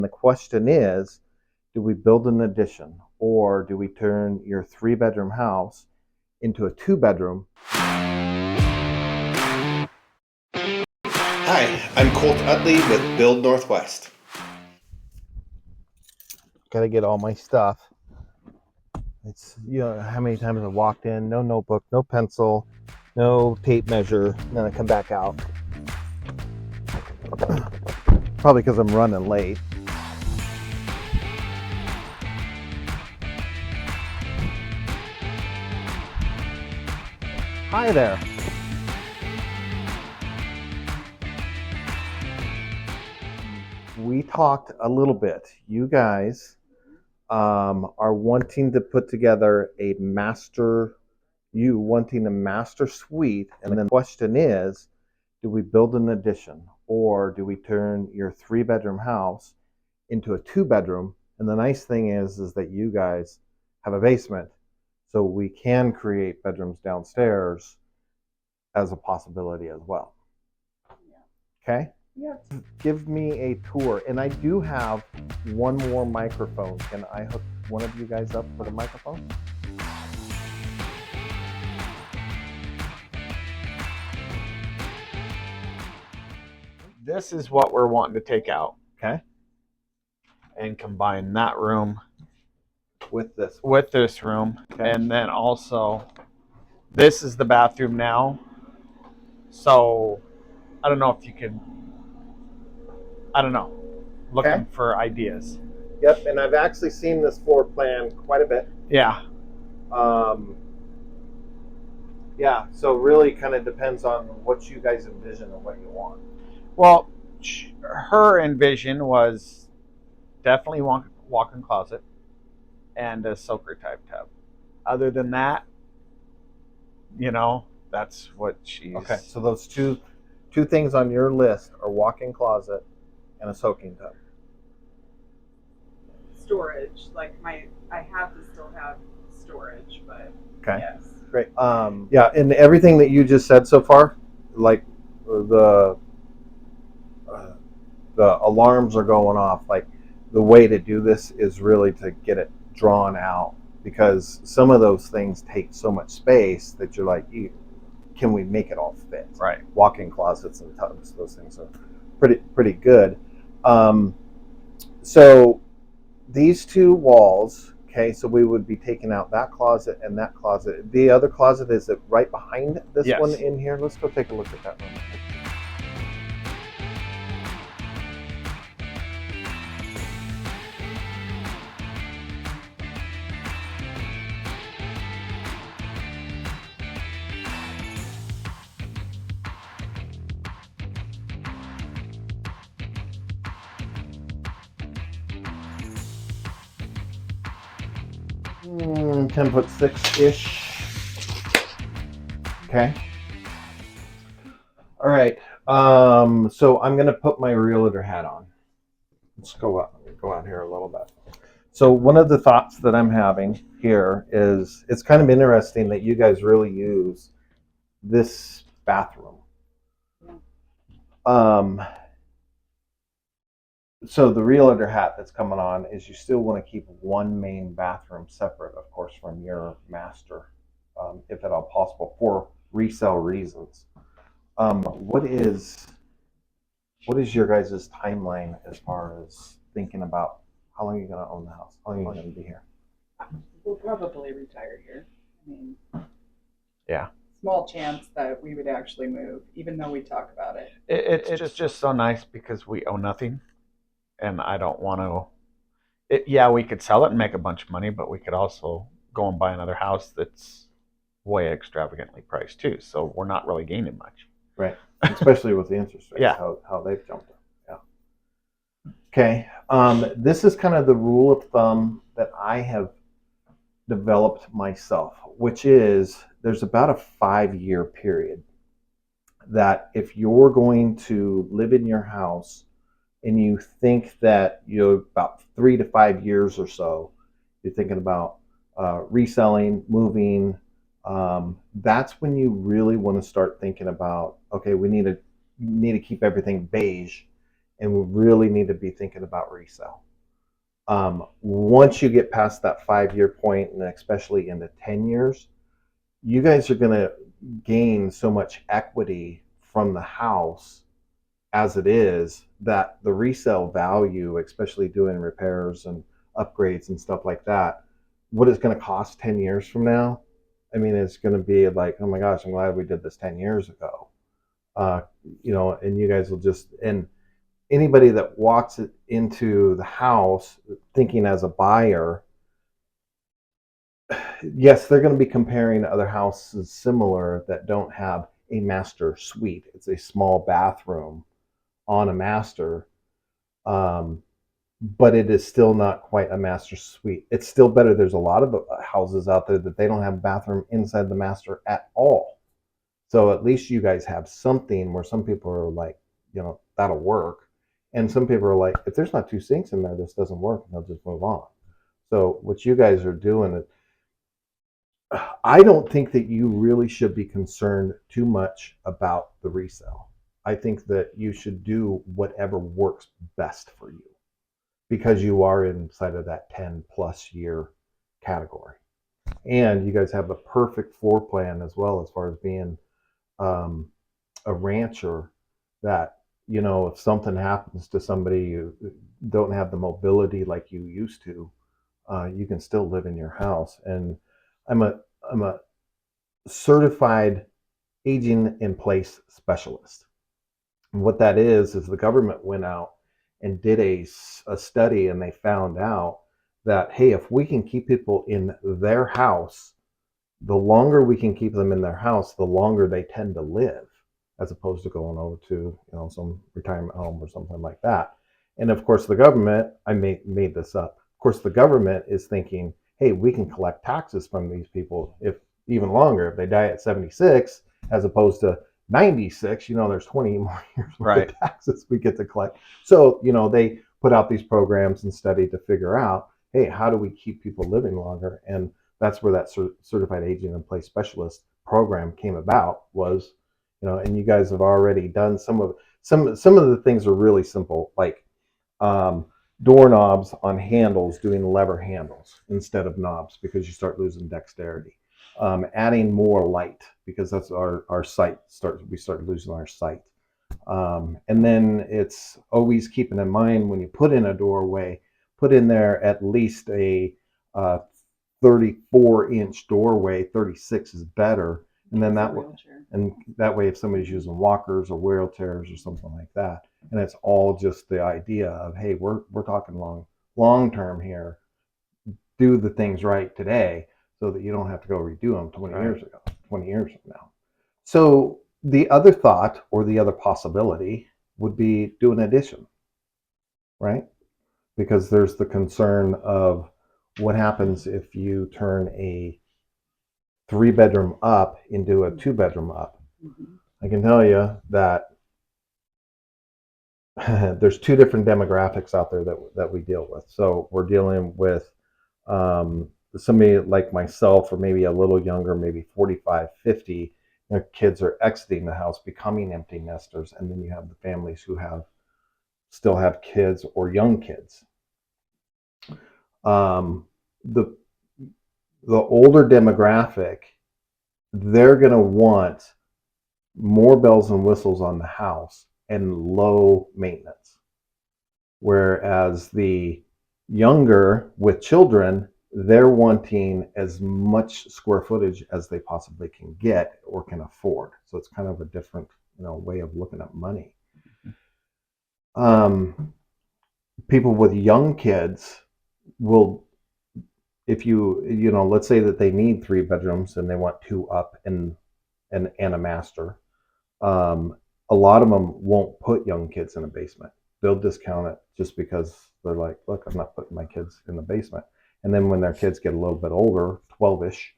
The question is, do we build an addition or do we turn your 3-bedroom house into a 2-bedroom? Hi, I'm Colt Utley with Build Northwest. Got to get all my stuff. It's, how many times I walked in, no notebook, no pencil, no tape measure, and then I come back out. Probably because I'm running late. Hi there. We talked a little bit. You guys are wanting to put together a master suite, and then the question is, do we build an addition or do we turn your 3-bedroom house into a 2-bedroom? And the nice thing is that you guys have a basement, so we can create bedrooms downstairs as a possibility as well. Okay? Yeah. Give me a tour. And I do have one more microphone. Can I hook one of you guys up for the microphone? This is what we're wanting to take out. Okay. And combine that room With this room. Okay. And then also, this is the bathroom now. So, I don't know if you could, looking for ideas. Yep, and I've actually seen this floor plan quite a bit. Yeah. Yeah, so really kind of depends on what you guys envision and what you want. Well, her envision was definitely walk-in closet and a soaker type tub. Other than that, that's what she's... Okay, so those two things on your list are walk-in closet and a soaking tub. Storage, like I have to still have storage, but Okay. yes. Great. Yeah, and everything that you just said so far, like the alarms are going off. Like the way to do this is really to get it drawn out, because some of those things take so much space that you're like, can we make it all fit? Right. Walk-in closets and tubs, those things are pretty good. So these two walls, okay, so we would be taking out that closet and that closet. The other closet, is it right behind this Yes. one in here? Let's go take a look at that room. Mm, 10'6" ish. Okay. All right. So I'm gonna put my realtor hat on. Let's go out here a little bit. So one of the thoughts that I'm having here is, it's kind of interesting that you guys really use this bathroom. So the realtor hat that's coming on is, you still want to keep one main bathroom separate, of course, from your master, if at all possible, for resale reasons. What is your guys' timeline as far as thinking about how long you're going to own the house? How long are you going to be here? We'll probably retire here. I mean, Yeah. small chance that we would actually move, even though we talk about it. It's just so nice because we owe nothing, and I don't want to. Yeah, we could sell it and make a bunch of money, but we could also go and buy another house that's way extravagantly priced too. So we're not really gaining much. Right, especially with the interest rates, Yeah. how they've jumped up. Yeah. Okay, this is kind of the rule of thumb that I have developed myself, which is, there's about a 5-year period that if you're going to live in your house and you think that you're about 3 to 5 years or so, you're thinking about reselling, moving, that's when you really want to start thinking about, okay, we need to keep everything beige and we really need to be thinking about resale. Once you get past that 5-year point, and especially into 10 years, you guys are going to gain so much equity from the house as it is that the resale value, especially doing repairs and upgrades and stuff like that, what it's going to cost 10 years from now, I mean, it's going to be like, oh my gosh, I'm glad we did this 10 years ago. And you guys will just, and anybody that walks into the house thinking as a buyer, yes, they're going to be comparing to other houses similar that don't have a master suite. It's a small bathroom on a master, but it is still not quite a master suite. It's still better. There's a lot of houses out there that they don't have a bathroom inside the master at all. So at least you guys have something where some people are like, that'll work. And some people are like, if there's not 2 sinks in there, this doesn't work, and they'll just move on. So what you guys are doing, I don't think that you really should be concerned too much about the resale. I think that you should do whatever works best for you because you are inside of that 10 plus year category. And you guys have a perfect floor plan as well, as far as being a rancher that, if something happens to somebody, you don't have the mobility like you used to, you can still live in your house. And I'm a certified aging in place specialist. And what that is the government went out and did a study, and they found out that, hey, if we can keep people in their house, the longer we can keep them in their house, the longer they tend to live, as opposed to going over to some retirement home or something like that. And of course, the government, I made this up. Of course, the government is thinking, hey, we can collect taxes from these people if even longer. If they die at 76, as opposed to 96, there's 20 more years worth of taxes we get to collect. So, they put out these programs and study to figure out, hey, how do we keep people living longer? And that's where that certified aging in place specialist program came about. Was, and you guys have already done some of the things are really simple, like doorknobs on handles, doing lever handles instead of knobs, because you start losing dexterity. Adding more light, because that's our sight we start losing our sight. And then it's always keeping in mind, when you put in a doorway, put in there at least a 34-inch doorway. 36 is better. And then that way, if somebody's using walkers or wheelchairs or something like that, and it's all just the idea of, hey, we're talking long term here. Do the things right today, so that you don't have to go redo them 20 years from now. So the other thought, or the other possibility, would be do an addition, right? Because there's the concern of what happens if you turn a 3-bedroom up into a 2-bedroom up. Mm-hmm. I can tell you that there's 2 different demographics out there that we deal with. So we're dealing with somebody like myself, or maybe a little younger, maybe 45, 50. Their kids are exiting the house, becoming empty nesters, and then you have the families who still have kids or young kids. The older demographic, they're going to want more bells and whistles on the house and low maintenance. Whereas the younger with children, they're wanting as much square footage as they possibly can get or can afford. So it's kind of a different, way of looking at money. People with young kids will, if let's say that they need 3 bedrooms and they want 2 up and a master. A lot of them won't put young kids in a basement. They'll discount it just because they're like, look, I'm not putting my kids in the basement. And then when their kids get a little bit older, 12-ish,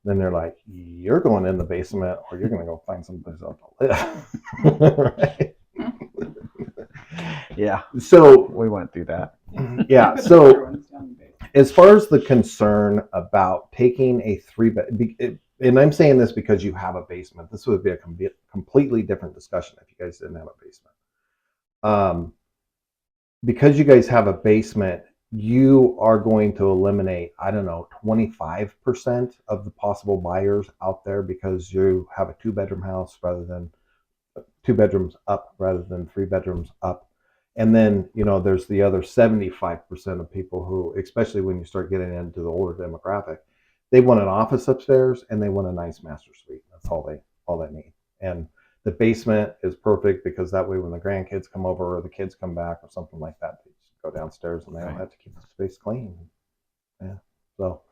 then they're like, you're going in the basement, or you're going to go find someplace else to live. Right? Yeah. So we went through that. Yeah. So as far as the concern about taking a 3-bed, and I'm saying this because you have a basement, this would be a completely different discussion if you guys didn't have a basement. because you guys have a basement, you are going to eliminate, I don't know, 25% of the possible buyers out there because you have a 2 bedroom house rather than 2 bedrooms up rather than 3 bedrooms up. And then, there's the other 75% of people who, especially when you start getting into the older demographic, they want an office upstairs and they want a nice master suite. That's all they need. And the basement is perfect because that way when the grandkids come over or the kids come back or something like that, they just go downstairs and they don't have to keep the space clean. Yeah. So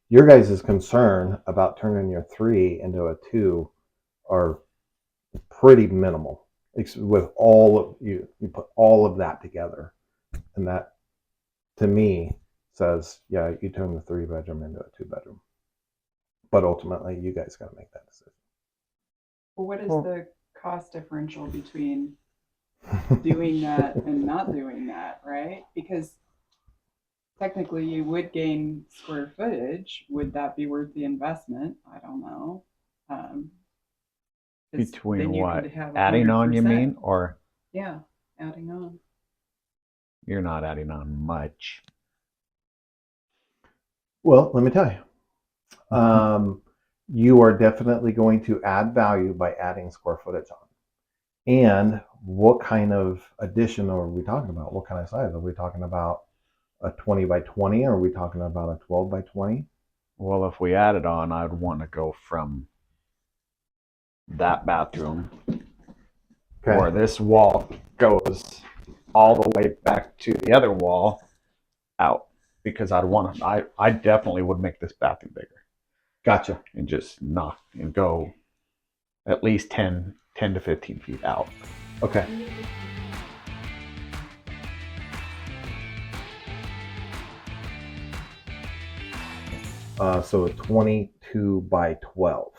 your guys' concern about turning your 3 into a 2 are pretty minimal. With all of you put all of that together, and that to me says, yeah, you turn the 3 bedroom into a 2 bedroom. But ultimately, you guys got to make that decision. Well, what is the cost differential between doing that and not doing that, right? Because technically you would gain square footage. Would that be worth the investment? I don't know. 'Cause Between then you what? could have Adding on, you 100%. mean? Or Yeah, adding on. you're not adding on much? Well, let me tell you. You are definitely going to add value by adding square footage on. And what kind of addition are we talking about? What kind of size? Are we talking about a 20 by 20? Or are we talking about a 12 by 20? Well, if we added on, I'd want to go from that bathroom where this wall goes all the way back to the other wall out, because I definitely would make this bathroom bigger Gotcha. and just knock and go at least 10 to 15 feet out. Okay. So a 22 by 12,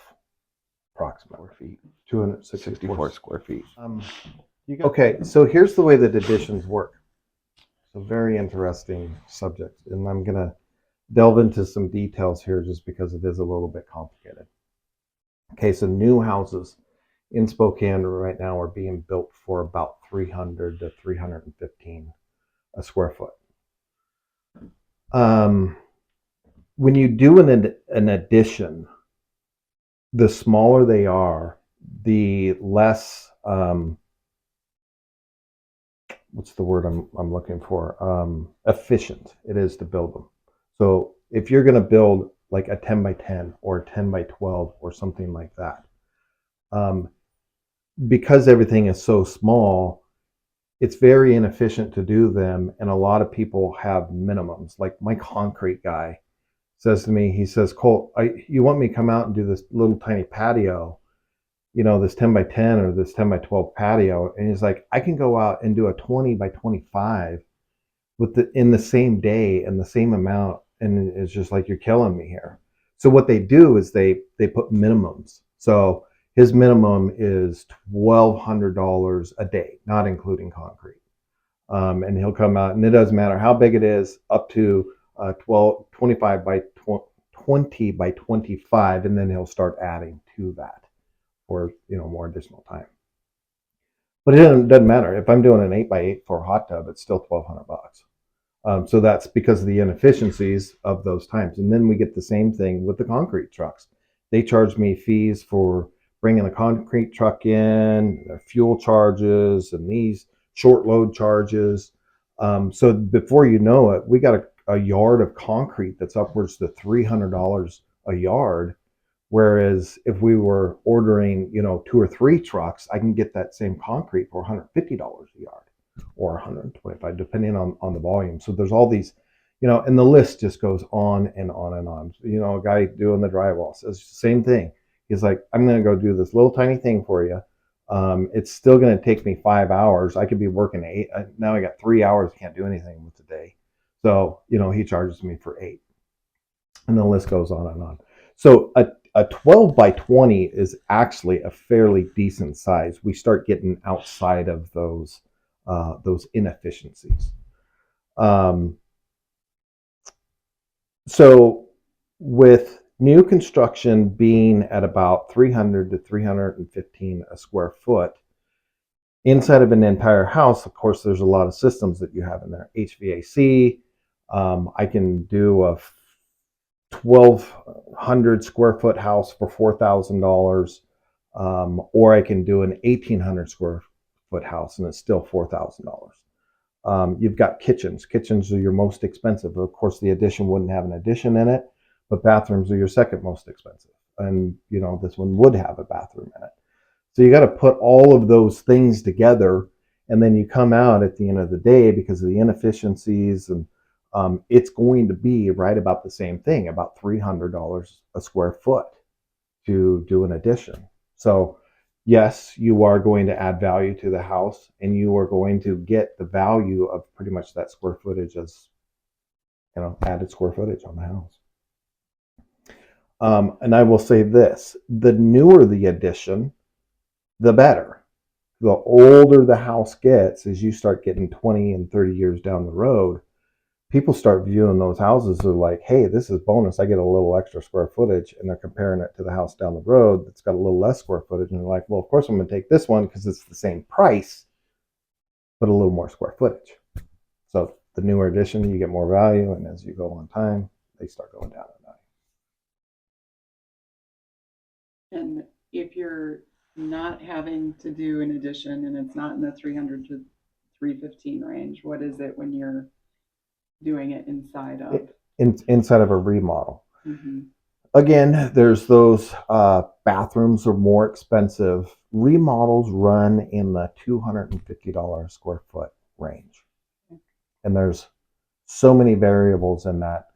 approximately feet, 264 square feet. Okay, so here's the way that additions work. It's a very interesting subject, and I'm going to delve into some details here just because it is a little bit complicated. Okay, so new houses in Spokane right now are being built for about 300 to 315 a square foot. When you do an addition, the smaller they are, the less what's the word I'm looking for? Efficient it is to build them. So if you're going to build like a 10 by 10 or a 10 by 12 or something like that, because everything is so small, it's very inefficient to do them. And a lot of people have minimums. Like my concrete guy says to me, he says, Colt, you want me to come out and do this little tiny patio, this 10 by 10 or this 10 by 12 patio. And he's like, I can go out and do a 20 by 25 in the same day and the same amount. And it's just like, you're killing me here. So what they do is they put minimums. So his minimum is $1,200 a day, not including concrete. And he'll come out, and it doesn't matter how big it is, up to 25 by 20 by 25, and then he'll start adding to that for more additional time. But it doesn't matter if I'm doing an 8 by 8 for a hot tub; it's still $1,200. So that's because of the inefficiencies of those times. And then we get the same thing with the concrete trucks. They charge me fees for bringing a concrete truck in, their fuel charges, and these short load charges. So before you know it, we got a yard of concrete that's upwards to $300 a yard. Whereas if we were ordering, 2 or 3 trucks, I can get that same concrete for $150 a yard or 125, depending on the volume. So there's all these, and the list just goes on and on and on. A guy doing the drywall says the same thing. He's like, I'm going to go do this little tiny thing for you. It's still going to take me 5 hours. I could be working 8. Now I got 3 hours. Can't do anything with the day. So, he charges me for 8. And the list goes on and on. So a 12 by 20 is actually a fairly decent size. We start getting outside of those inefficiencies. So with new construction being at about 300 to 315 a square foot, Inside of an entire house, of course, there's a lot of systems that you have in there. HVAC. I can do a 1,200 square foot house for $4,000, or I can do an 1,800 square foot house and it's still $4,000. You've got kitchens. Kitchens are your most expensive. Of course, the addition wouldn't have an addition in it, but bathrooms are your second most expensive. And this one would have a bathroom in it. So you got to put all of those things together, and then you come out at the end of the day, because of the inefficiencies, and it's going to be right about the same thing, about $300 a square foot to do an addition. So yes, you are going to add value to the house, and you are going to get the value of pretty much that square footage as added square footage on the house. And I will say this: the newer the addition, the better. The older the house gets, as you start getting 20 and 30 years down the road, people start viewing those houses as like, hey, this is bonus. I get a little extra square footage, and they're comparing it to the house down the road that's got a little less square footage, and they're like, well, of course I'm going to take this one because it's the same price, but a little more square footage. So the newer addition, you get more value, and as you go on time, they start going down in value. And if you're not having to do an addition and it's not in the 300 to 315 range, what is it when you're doing it inside of? Inside of a remodel. Mm-hmm. Again, there's those bathrooms are more expensive. Remodels run in the $250 a square foot range. And there's so many variables in that.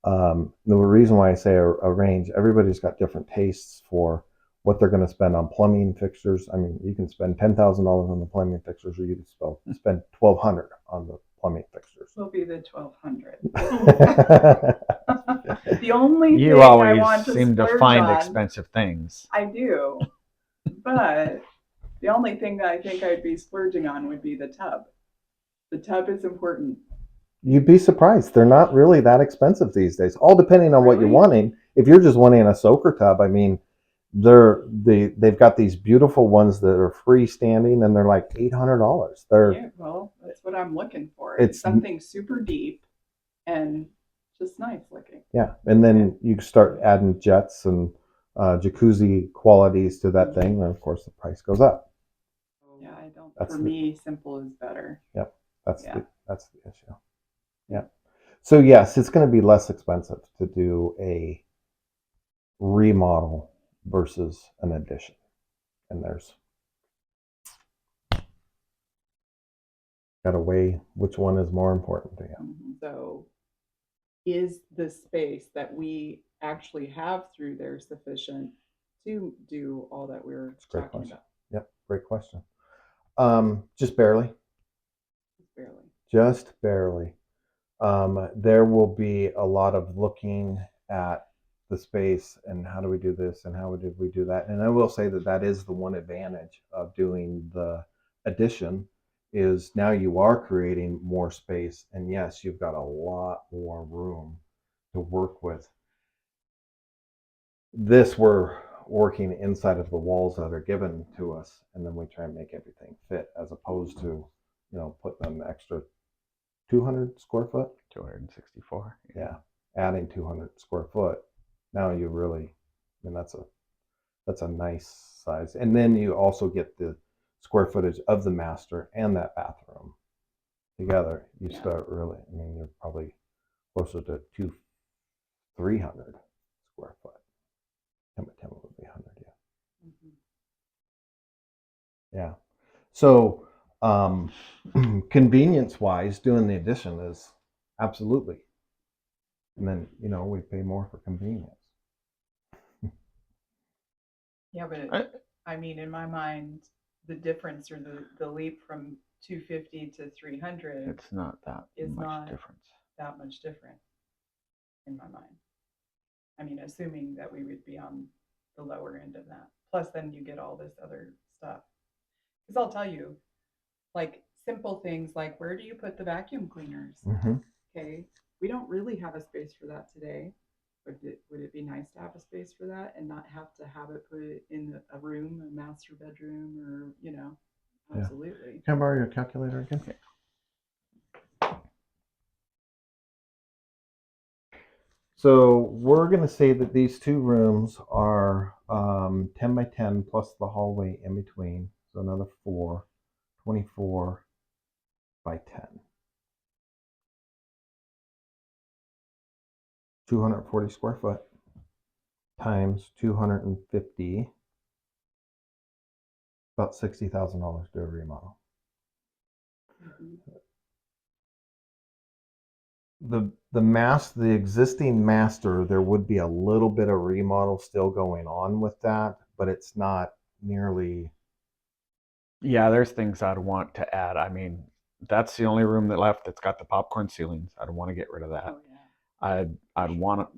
The reason why I say a range, everybody's got different tastes for what they're going to spend on plumbing fixtures. I mean, you can spend $10,000 on the plumbing fixtures, or you can spend $1,200 on the plumbing fixtures. Will be the 1,200. The only You thing always I want to seem to splurge find on, expensive things. I do, but the only thing that I think I'd be splurging on would be the tub. The tub is important. You'd be surprised. They're not really that expensive these days, all depending on what you're Really? wanting. If you're just wanting a soaker tub, I mean, they've got these beautiful ones that are freestanding, and they're like $800. Yeah, well, that's what I'm looking for. It's It's something super deep and just nice looking. yeah, and then you start adding jets and jacuzzi qualities to that thing, and of course the price goes up. Yeah, I don't. That's For me, simple is better. Yep, that's Yeah. that's the issue. Yeah. So yes, it's going to be less expensive to do a remodel versus an addition, and there's got to weigh which one is more important to you. So, is the space that we actually have through there sufficient to do all that we're That's a great talking question. about? Yep, great question. Just barely. Just barely. Just barely. There will be a lot of looking at the space and how do we do this and how did we do that. And I will say that that is the one advantage of doing the addition, is now you are creating more space, and yes, you've got a lot more room to work with. This we're working inside of the walls that are given to us, and then we try and make everything fit, as opposed to putting an extra 200 square foot. 264. Yeah, adding 200 square foot. Now you really, I mean, that's a nice size. And then you also get the square footage of the master and that bathroom together. You start really, I mean, you're probably closer to 300 square foot. 10 by 10 would be 100, yeah. Yeah. So, convenience wise, doing the addition is absolutely. And then, we pay more for convenience. Yeah, but I mean, in my mind, the difference or the leap from 250 to 300 It's not that is much not difference. that much different in my mind. I mean, assuming that we would be on the lower end of that. Plus, then you get all this other stuff. Because I'll tell you, like simple things like where do you put the vacuum cleaners? Mm-hmm. Okay, we don't really have a space for that today. Would it be nice to have a space for that and not have to have it put in a room, a master bedroom, or Yeah. Absolutely. Can I borrow your calculator again? Okay. So we're going to say that these two rooms are 10 by 10 plus the hallway in between. So another 24 by 10. 240 square foot times 250, about $60,000 to do a remodel. Mhm. The existing master, there would be a little bit of remodel still going on with that, but it's not nearly. Yeah, there's things I'd want to add. I mean, that's the only room that left that's got the popcorn ceilings. I'd want to get rid of that. Oh, yeah. I'd want,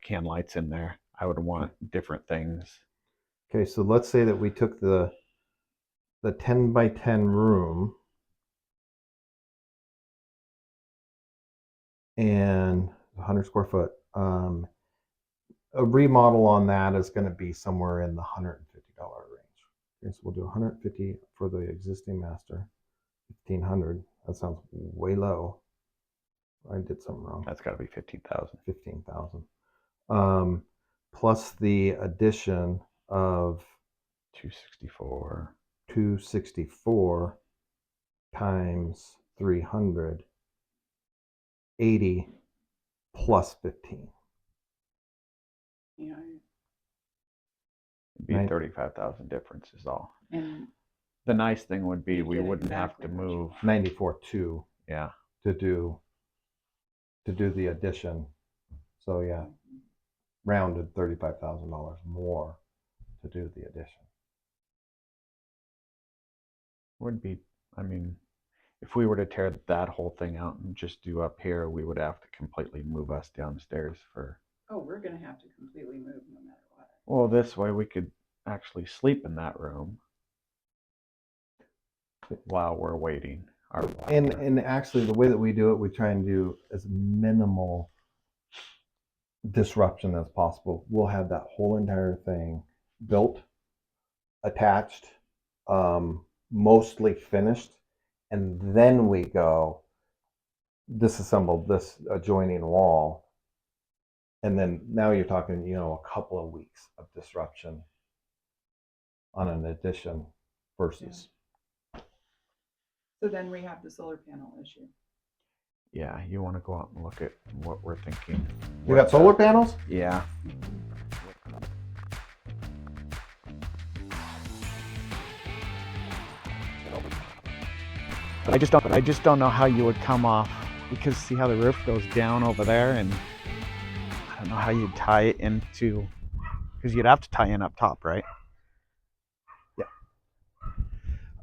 can lights in there. I would want different things. Okay, so let's say that we took the 10 by 10 room and 100 square foot. A remodel on that is going to be somewhere in the $150 range. Okay, so we'll do 150 for the existing master, 1,500. That sounds way low. I did something wrong. That's got to be 15,000. 15,000. Plus the addition of 264. 264 times 300, 80 plus 15. Yeah. It'd be Right. 35,000 difference is all. And The nice thing would be You we get wouldn't have exactly to what you move. want. 94.2 Yeah. to do the addition. So yeah, rounded $35,000 more to do the addition. Would be, I mean, if we were to tear that whole thing out and just do up here, we would have to completely move us downstairs for. oh, we're gonna have to completely move no matter what. Well, this way we could actually sleep in that room while we're waiting. And actually, the way that we do it, we try and do as minimal disruption as possible. We'll have that whole entire thing built, attached, mostly finished, and then we go disassemble this adjoining wall, and then now you're talking, a couple of weeks of disruption on an addition versus. So then we have the solar panel issue. Yeah, you want to go out and look at what we're thinking. You got solar panels? Yeah. But I just don't know how you would come off, because see how the roof goes down over there, and I don't know how you'd tie it into, because you'd have to tie in up top, right?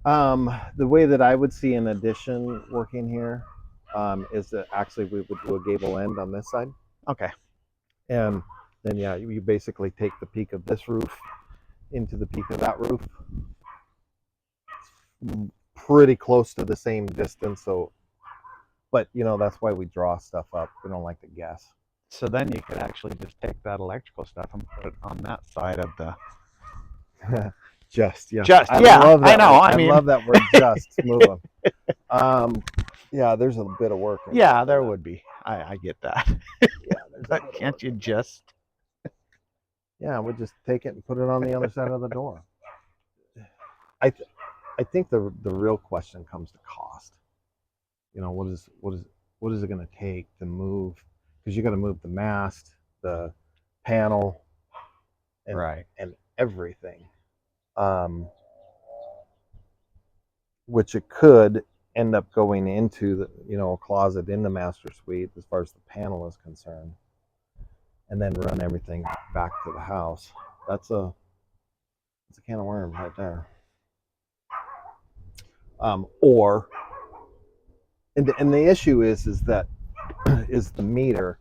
The way that I would see an addition working here is that actually we would do a gable end on this side. Okay. And then, yeah, you basically take the peak of this roof into the peak of that roof. Pretty close to the same distance. So, but, that's why we draw stuff up. We don't like to guess. So then you could actually just take that electrical stuff and put it on that side of the. Just, yeah. Just, I yeah, love that I know. word. I mean, love that word, just. Move on. Yeah, there's a bit of work. Yeah, there would be. I get that. Yeah, But can't you just? Yeah, we'll just take it and put it on the other side of the door. I think the real question comes to cost. What is it going to take to move? Because you got to move the mast, the panel, and Right. and everything. Which it could end up going into the a closet in the master suite as far as the panel is concerned, and then run everything back to the house. That's a can of worms right there. Or and the issue is that is the meter.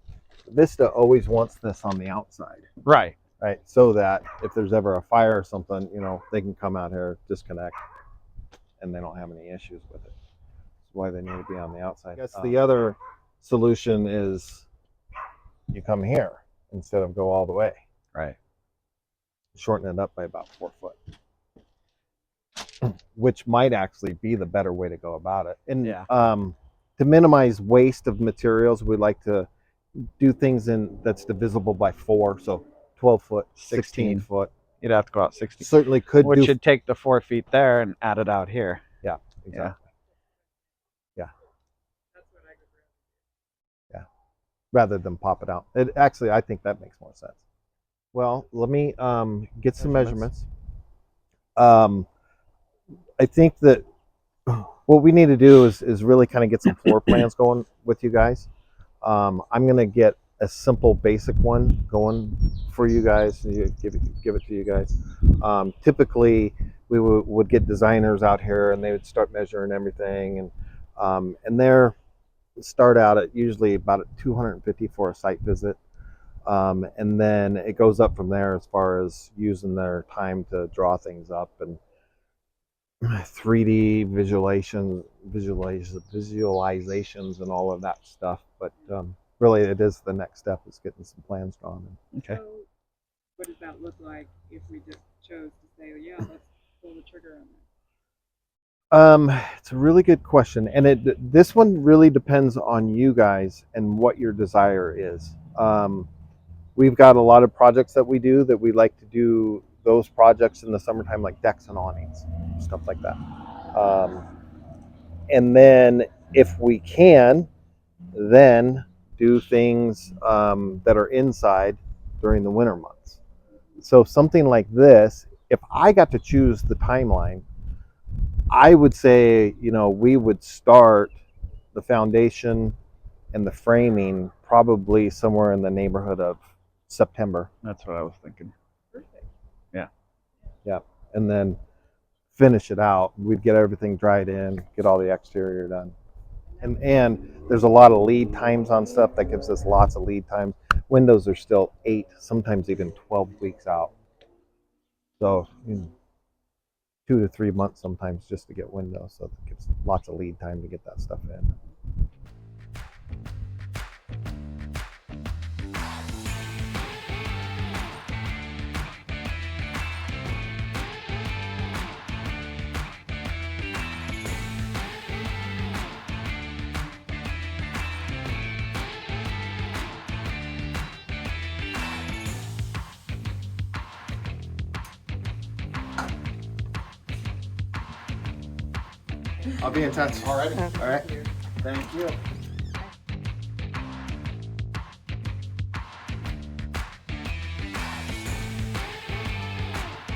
Vista always wants this on the outside, Right. right? So that if there's ever a fire or something, they can come out here, disconnect, and they don't have any issues with it. That's why they need to be on the outside. I guess the other solution is you come here instead of go all the way. Right. Shorten it up by about 4 foot. which might actually be the better way to go about it. And Yeah. to minimize waste of materials, we like to do things that's divisible by 4, so 12 foot, 16 foot. You'd have to go out 60. Certainly could Which do. should take the 4 feet there and add it out here. Yeah, exactly. Yeah. Yeah. Rather than pop it out. Actually, I think that makes more sense. Well, let me get some measurements. I think that what we need to do is really kind of get some floor plans going with you guys. I'm going to get a simple basic one going for you guys and give it to you guys. Typically, we would get designers out here and they would start measuring everything, and they're start out at usually about 250 for a site visit. And then it goes up from there as far as using their time to draw things up and 3D visualizations and all of that stuff. But really, it is the next step is getting some plans drawn. Okay. So what does that look like if we just chose to say, yeah, let's pull the trigger on that? It's a really good question, and this one really depends on you guys and what your desire is. We've got a lot of projects that we do that we like to do those projects in the summertime, like decks and awnings, stuff like that. And then if we can, then do things that are inside during the winter months. So something like this, if I got to choose the timeline, I would say, we would start the foundation and the framing probably somewhere in the neighborhood of September. That's what I was thinking. Perfect. Yeah. And then finish it out. We'd get everything dried in, get all the exterior done. And there's a lot of lead times on stuff that gives us lots of lead time. Windows are still 8, sometimes even 12 weeks out. So 2 to 3 months sometimes just to get windows. So it gives lots of lead time to get that stuff in. I'll be in touch. All right. All right. Thank you.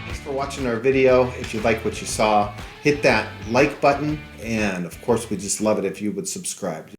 Thanks for watching our video. If you like what you saw, hit that like button. And of course, we just love it if you would subscribe.